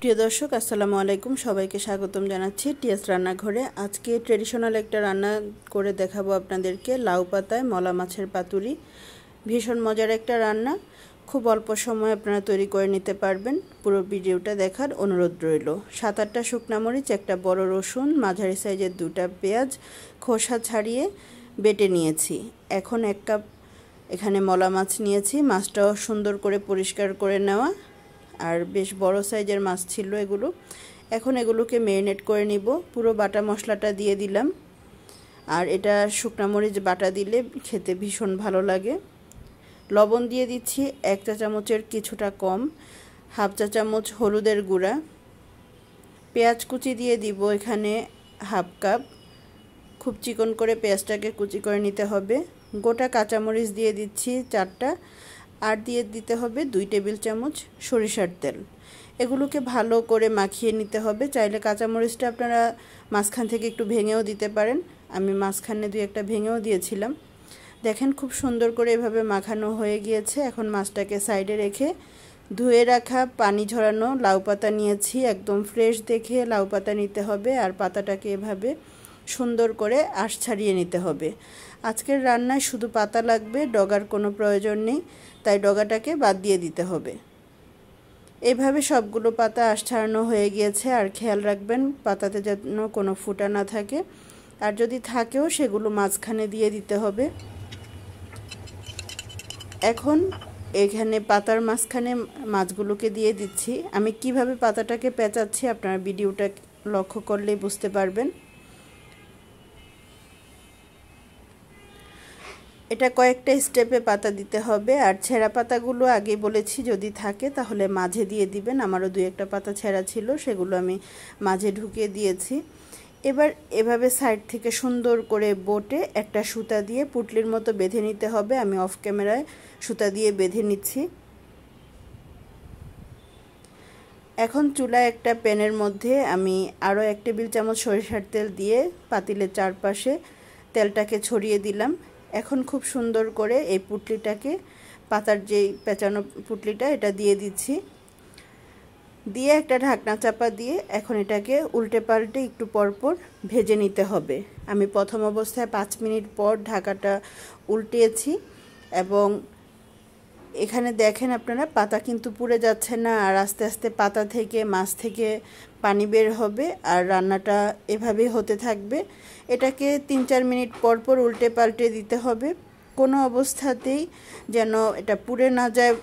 প্রিয় দর্শক আসসালামু আলাইকুম, সবাইকে স্বাগতম জানাচ্ছি টিএস রান্নাঘরে। আজকে ট্রেডিশনাল একটা রান্না করে দেখাবো আপনাদেরকে, লাউ পাতায় মলা মাছের পাতুরি। ভীষণ মজার একটা রান্না, খুব অল্প সময় আপনারা তৈরি করে নিতে পারবেন। পুরো ভিডিওটা দেখার অনুরোধ রইল। 7-8টা শুকনা মরিচ, একটা বড় রসুন, মাঝারি সাইজের 2টা পেঁয়াজ খোসা ছাড়িয়ে বেটে নিয়েছি। এখন 1 কাপ এখানে মলা মাছ নিয়েছি। মাছটাও সুন্দর করে পরিষ্কার করে নেওয়া, আর বেশ বড় সাইজের মাছ ছিল এগুলো। এখন এগুলোকে ম্যারিনেট করে নিব। পুরো বাটা মশলাটা দিয়ে দিলাম, আর এটা শুকনা মরিচ বাটা দিলে খেতে ভীষণ ভালো লাগে। লবণ দিয়ে দিচ্ছি 1 চা চামচের কিছুটা কম, 1/2 চা চামচ হলুদের গুঁড়া। পেঁয়াজ কুচি দিয়ে দিব এখানে 1/2 কাপ, খুব চিকন করে পেঁয়াজটাকে কুচি করে নিতে হবে। গোটা কাঁচামরিচ দিয়ে দিচ্ছি 4টা, আর দিয়ে দিতে হবে 2 টেবিল চামচ সরিষার তেল। এগুলোকে ভালো করে মাখিয়ে নিতে হবে। চাইলে কাঁচামরিচটা আপনারা মাঝখান থেকে একটু ভেঙেও দিতে পারেন, আমি মাঝখানে 2-1টা ভেঙেও দিয়েছিলাম। দেখেন খুব সুন্দর করে এভাবে মাখানো হয়ে গিয়েছে। এখন মাছটাকে সাইডে রেখে ধুয়ে রাখা পানি ঝরানো লাউ পাতা নিয়েছি। একদম ফ্রেশ দেখে লাউ পাতা নিতে হবে, আর পাতাটাকে এভাবে সুন্দর করে আঁশ ছাড়িয়ে নিতে হবে। আজকের রান্নায় শুধু পাতা লাগবে, ডগার কোনো প্রয়োজন নেই, তাই ডগাটাকে বাদ দিয়ে দিতে হবে। এভাবে সবগুলো পাতা আঁশ ছাড়ানো হয়ে গিয়েছে। আর খেয়াল রাখবেন পাতাতে যেন কোনো ফুটা না থাকে, আর যদি থাকেও সেগুলো মাঝখানে দিয়ে দিতে হবে। এখন এখানে পাতার মাঝখানে মাছগুলোকে দিয়ে দিচ্ছি। আমি কিভাবে পাতাটাকে পেঁচাচ্ছি আপনারা ভিডিওটা লক্ষ্য করলেই বুঝতে পারবেন। এটা কয়েকটা স্টেপে পাতা দিতে হবে, আর ছেঁড়া পাতাগুলো আগে বলেছি যদি থাকে তাহলে মাঝে দিয়ে দিবেন। আমারও 2-1টা পাতা ছেঁড়া ছিল, সেগুলো আমি মাঝে ঢুকিয়ে দিয়েছি। এবার এভাবে সাইড থেকে সুন্দর করে বোটে একটা সুতা দিয়ে পুটলির মতো বেঁধে নিতে হবে। আমি অফ ক্যামেরায় সুতা দিয়ে বেঁধে নিচ্ছি। এখন চুলায় একটা প্যানের মধ্যে আমি আরও 1 টেবিল চামচ সরিষার তেল দিয়ে পাতিলের চারপাশে তেলটাকে ছড়িয়ে দিলাম। এখন খুব সুন্দর করে এই পুটলিটাকে, পাতার যেই পেঁচানো পুটলিটা, এটা দিয়ে দিচ্ছি। দিয়ে একটা ঢাকনা চাপা দিয়ে এখন এটাকে উল্টে পাল্টে একটু পরপর ভেজে নিতে হবে। আমি প্রথম অবস্থায় 5 মিনিট পর ঢাকাটা উল্টিয়েছি, এবং এখানে দেখেন আপনারা পাতা কিন্তু পুড়ে যাচ্ছে না, আর আস্তে আস্তে পাতা থেকে মাছ থেকে পানি বের হবে, আর রান্নাটা এভাবেই হতে থাকবে। এটাকে 3-4 মিনিট পর পর উল্টে পাল্টে দিতে হবে। কোনো অবস্থাতেই যেন এটা পুড়ে না যায়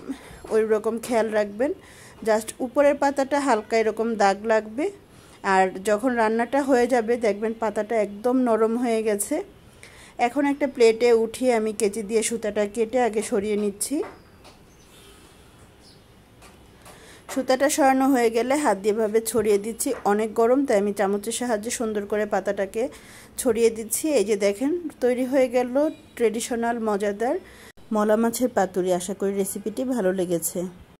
ওই রকম খেয়াল রাখবেন। জাস্ট উপরের পাতাটা হালকা এরকম দাগ লাগবে, আর যখন রান্নাটা হয়ে যাবে দেখবেন পাতাটা একদম নরম হয়ে গেছে। এখন একটা প্লেটে উঠিয়ে আমি কেচি দিয়ে সুতাটা কেটে আগে সরিয়ে নিচ্ছি। সুতাটা সরানো হয়ে গেলে হাত দিয়ে এভাবে ছড়িয়ে দিচ্ছি। অনেক গরম, তাই আমি চামচের সাহায্যে সুন্দর করে পাতাটাকে ছড়িয়ে দিচ্ছি। এই যে দেখেন তৈরি হয়ে গেল ট্রেডিশনাল মজাদার মলা মাছের পাতুরি। আশা করি রেসিপিটি ভালো লেগেছে।